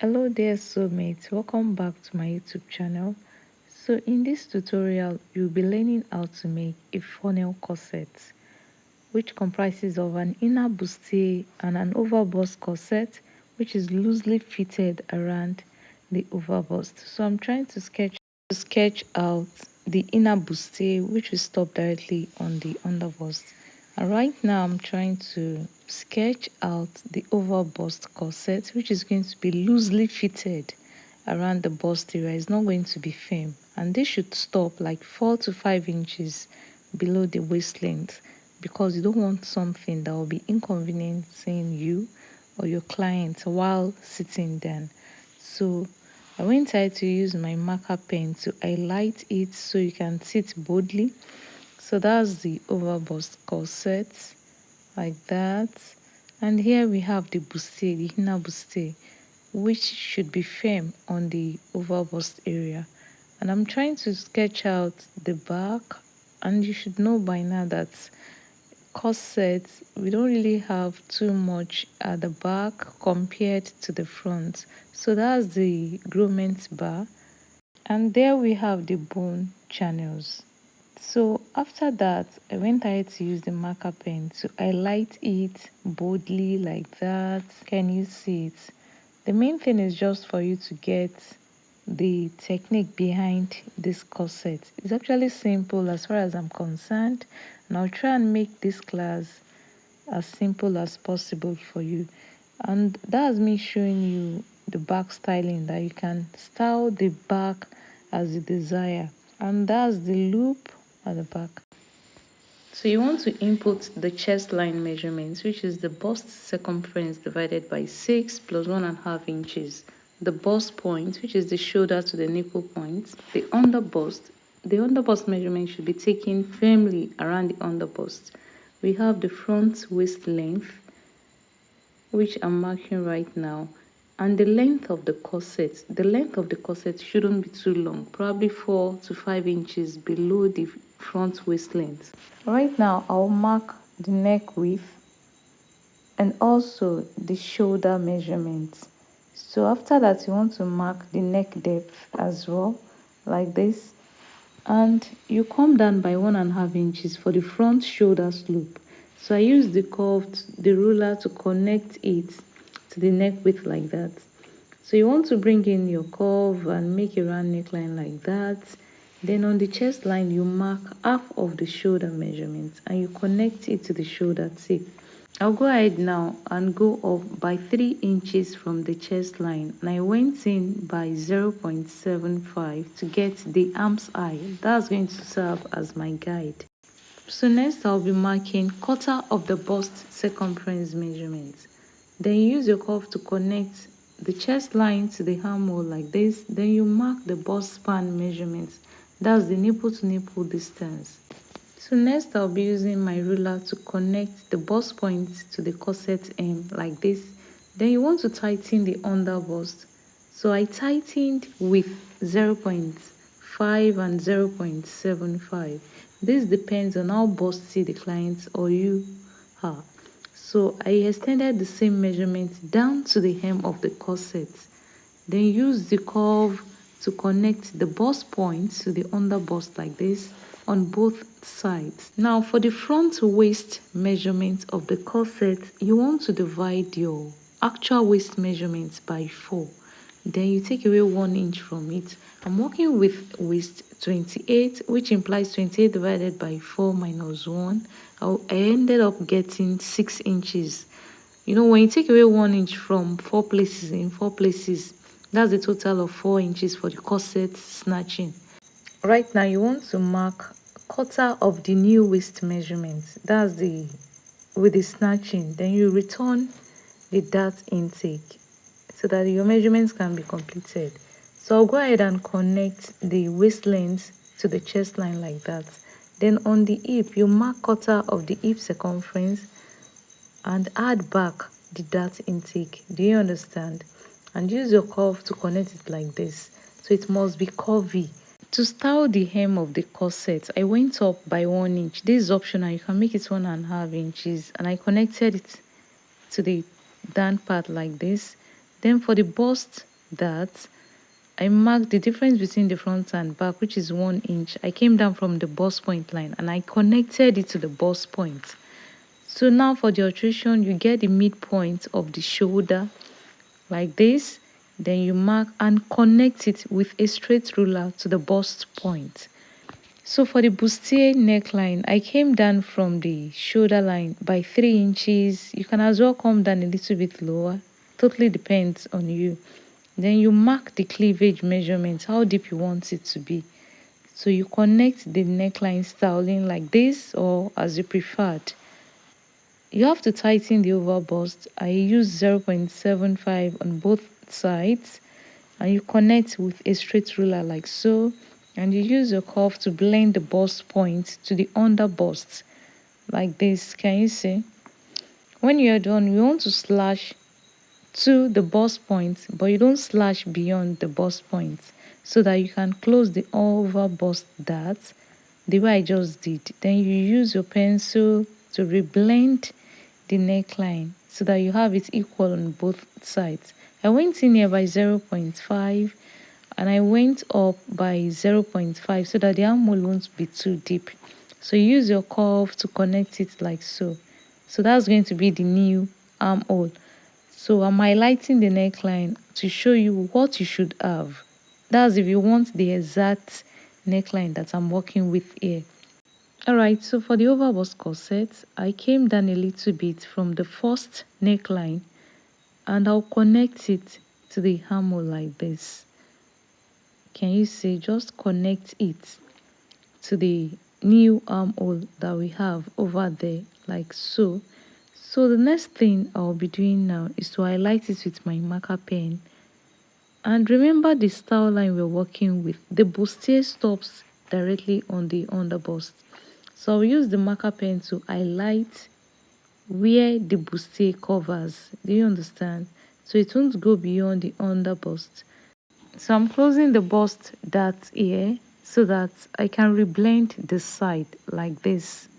Hello there soulmates, welcome back to my YouTube channel. So in this tutorial you'll be learning how to make a funnel corset, which comprises of an inner bustier and an overbust corset, which is loosely fitted around the overbust. So I'm trying to sketch out the inner bustier, which will stop directly on the underbust. And right now I'm trying to sketch out the overbust corset, which is going to be loosely fitted around the bust area. It's not going to be firm, and this should stop like 4 to 5 inches below the waist length, because you don't want something that will be inconveniencing you or your client while sitting down. So I went ahead to use my marker pen to highlight it so you can sit boldly. So that's the overbust corset, like that. And here we have the bustier, the inner bustier, which should be firm on the overbust area. And I'm trying to sketch out the back, and you should know by now that corsets, we don't really have too much at the back compared to the front. So that's the grommet bar, and there we have the bone channels. So after that, I went ahead to use the marker pen to highlight it boldly, like that. Can you see it? The main thing is just for you to get the technique behind this corset. It's actually simple as far as I'm concerned, and I'll try and make this class as simple as possible for you. And that's me showing you the back styling, that you can style the back as you desire. And that's the loop at the back. So you want to input the chest line measurements, which is the bust circumference divided by 6 plus 1.5 inches. The bust point, which is the shoulder to the nipple point. The underbust measurement should be taken firmly around the underbust. We have the front waist length, which I'm marking right now, and the length of the corset. The length of the corset shouldn't be too long, probably 4 to 5 inches below the front waist length. Right now I'll mark the neck width and also the shoulder measurements. So after that, you want to mark the neck depth as well, like this, and you come down by 1.5 inches for the front shoulder slope. So I use the ruler to connect it to the neck width, like that. So you want to bring in your curve and make a round neckline like that. Then on the chest line, you mark half of the shoulder measurement and you connect it to the shoulder tip. I'll go ahead now and go up by 3 inches from the chest line, and I went in by 0.75 to get the arm's high. That's going to serve as my guide. So next I'll be marking quarter of the bust circumference measurement. Then you use your curve to connect the chest line to the armhole, like this. Then you mark the bust span measurement. That's the nipple to nipple distance. So next I'll be using my ruler to connect the bust point to the corset hem, like this. Then you want to tighten the under bust. So I tightened with 0.5 and 0.75. This depends on how busty the client or you are. So I extended the same measurement down to the hem of the corset. Then use the curve to connect the bust point to the under bust, like this, on both sides. Now for the front waist measurement of the corset, you want to divide your actual waist measurement by 4. Then you take away 1 inch from it. I'm working with waist 28, which implies 28 divided by 4 minus 1. I ended up getting 6 inches. You know, when you take away 1 inch from 4 places, in 4 places, that's a total of 4 inches for the corset snatching. Right now you want to mark quarter of the new waist measurement. That's the with the snatching. Then you return the dart intake so that your measurements can be completed. So I'll go ahead and connect the waist length to the chest line, like that. Then on the hip, you mark quarter of the hip circumference and add back the dart intake. Do you understand? And use your curve to connect it like this. So it must be curvy. To style the hem of the corset, I went up by 1 inch. This is optional. You can make it 1.5 inches, and I connected it to the down part like this. Then for the bust dart, I marked the difference between the front and back, which is 1 inch. I came down from the bust point line and I connected it to the bust point. So now for the alteration, you get the midpoint of the shoulder like this. Then you mark and connect it with a straight ruler to the bust point. So for the bustier neckline, I came down from the shoulder line by 3 inches. You can as well come down a little bit lower. Totally depends on you. Then you mark the cleavage measurement, how deep you want it to be. So you connect the neckline styling like this or as you preferred. You have to tighten the oval bust. I use 0.75 on both sides, and you connect with a straight ruler like so, and you use your curve to blend the bust point to the under bust like this. Can you see? When you're done, you want to slash to the bust point, but you don't slash beyond the bust point, so that you can close the oval bust dart the way I just did. Then you use your pencil to reblend the neckline so that you have it equal on both sides. I went in here by 0.5 and I went up by 0.5 so that the armhole won't be too deep. So you use your curve to connect it like so. So that's going to be the new armhole. So I'm highlighting the neckline to show you what you should have. That's if you want the exact neckline that I'm working with here. Alright, so for the oval bust corset, I came down a little bit from the first neckline and I'll connect it to the armhole like this. Can you see? Just connect it to the new armhole that we have over there like so. So the next thing I'll be doing now is to highlight it with my marker pen. And remember the style line we're working with. The bustier stops directly on the underbust. So I'll use the marker pen to highlight where the bustier covers. Do you understand? So it won't go beyond the underbust. So I'm closing the bust dart here so that I can reblend the side like this.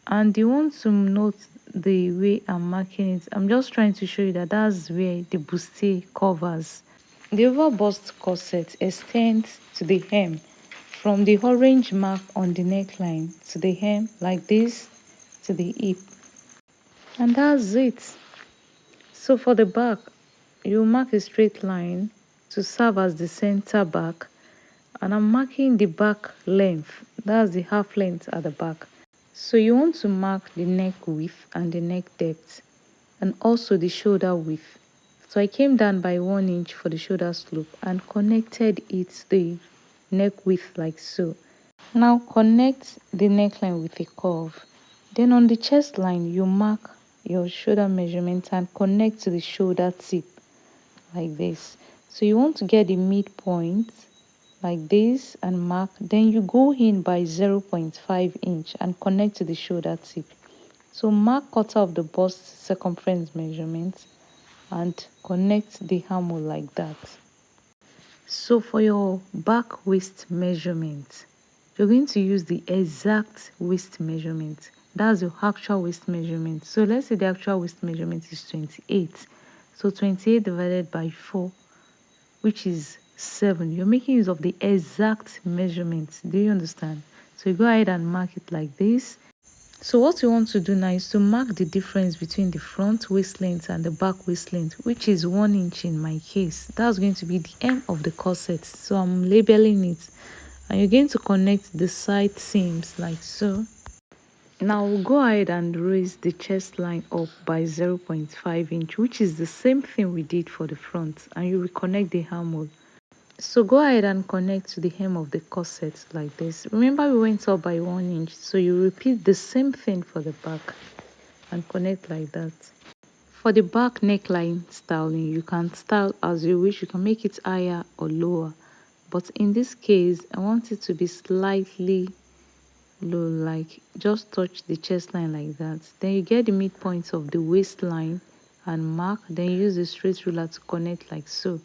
And you want to note the way I'm marking it. I'm just trying to show you that that's where the bustier covers. The oval bust corset extends to the hem from the orange mark on the neckline to the hem like this to the hip. And that's it. So for the back, you mark a straight line to serve as the center back, and I'm marking the back length. That's the half length at the back. So you want to mark the neck width and the neck depth and also the shoulder width. So I came down by 1 inch for the shoulder slope and connected it to the neck width like so. Now connect the neckline with a curve. Then on the chest line, you mark your shoulder measurement and connect to the shoulder tip like this. So you want to get the midpoint like this and mark. Then you go in by 0.5 inch and connect to the shoulder tip. So mark quarter of the bust circumference measurement and connect the armhole like that. So for your back waist measurement, you're going to use the exact waist measurement. That's your actual waist measurement. So let's say the actual waist measurement is 28. So 28 divided by 4, which is 7. You're making use of the exact measurement. Do you understand? So you go ahead and mark it like this. So what you want to do now is to mark the difference between the front waist length and the back waist length, which is 1 inch in my case. That's going to be the hem of the corset. So I'm labeling it. And you're going to connect the side seams like so. Now we'll go ahead and raise the chest line up by 0.5 inch, which is the same thing we did for the front. And you reconnect the armhole. So go ahead and connect to the hem of the corset like this. Remember we went up by 1 inch, so you repeat the same thing for the back and connect like that. For the back neckline styling, you can style as you wish. You can make it higher or lower, but in this case I want it to be slightly low, like just touch the chest line like that. Then you get the midpoint of the waistline and mark, then use a straight ruler to connect like so.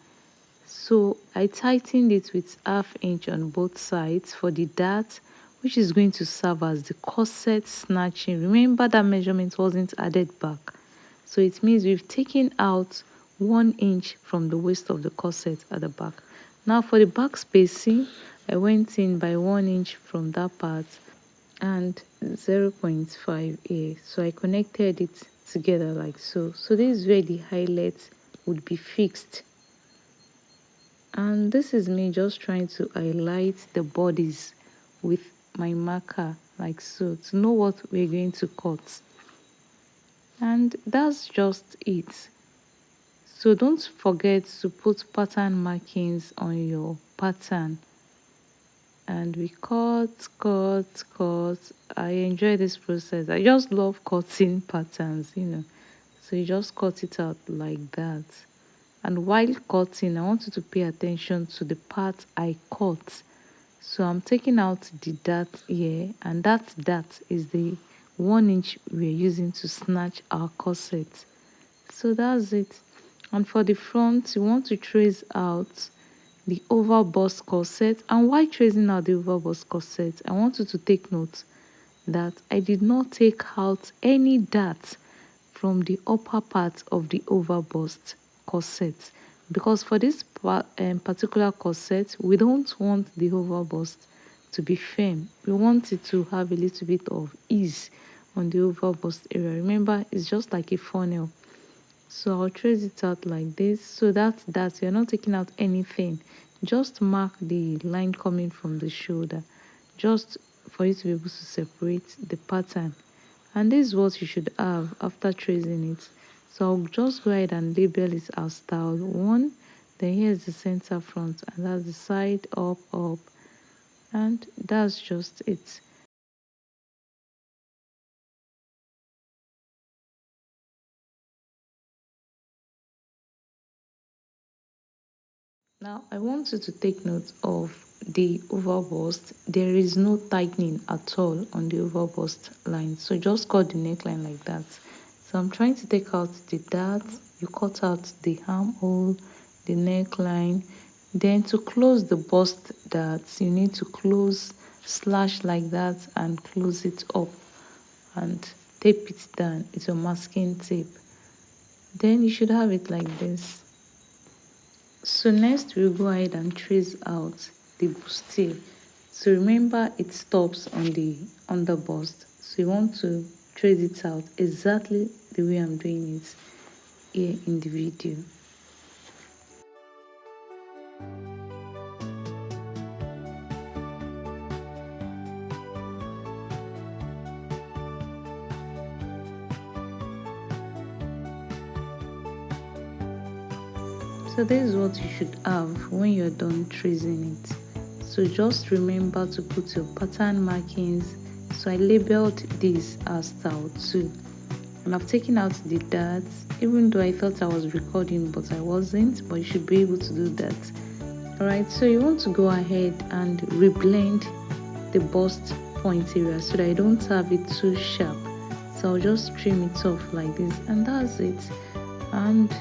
So I tightened it with ½ inch on both sides for the dart, which is going to serve as the corset snatching. Remember that measurement wasn't added back, so it means we've taken out 1 inch from the waist of the corset at the back. Now for the back spacing, I went in by 1 inch from that part and 0.5 here. So I connected it together like so. So this is where the highlights would be fixed. And this is me just trying to highlight the bodies with my marker like so to know what we're going to cut. And that's just it. So don't forget to put pattern markings on your pattern. And we cut. I enjoy this process. I just love cutting patterns. So you just cut it out like that. And while cutting, I want you to pay attention to the part I cut. So I'm taking out the dart here, and that dart is the 1 inch we're using to snatch our corset. So that's it. And for the front, you want to trace out the oval bust corset. And while tracing out the oval bust corset, I want you to take note that I did not take out any dart from the upper part of the oval bust corset, because for this particular corset we don't want the oval bust to be firm. We want it to have a little bit of ease on the oval bust area. Remember, it's just like a funnel. So I'll trace it out like this. So that you're not taking out anything. Just mark the line coming from the shoulder, just for you to be able to separate the pattern. And this is what you should have after tracing it. So I'll just go ahead and label it as style 1. Then here's the center front, and that's the side up, and that's just it. Now I want you to take note of the oval bust. There is no tightening at all on the oval bust line, so just cut the neckline like that. So I'm trying to take out the dart. You cut out the armhole, the neckline. Then to close the bust dart, you need to close, slash like that, and close it up and tape it down. It's a masking tape. Then you should have it like this. So next we'll go ahead and trace out the bustier. So remember, it stops on the under bust. So you want to trace it out exactly the way I'm doing it here in the video. So this is what you should have when you're done tracing it. So just remember to put your pattern markings. So I labeled this as style 2, and I've taken out the darts, even though I thought I was recording but I wasn't, but you should be able to do that. Alright, so you want to go ahead and reblend the bust point area so that I don't have it too sharp. So I'll just trim it off like this, and that's it. And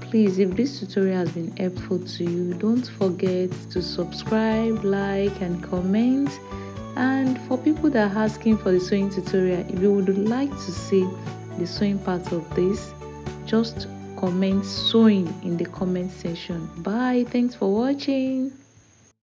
please, if this tutorial has been helpful to you, don't forget to subscribe, like, and comment. And for people that are asking for the sewing tutorial, if you would like to see the sewing part of this, just comment sewing in the comment section. Bye. Thanks for watching.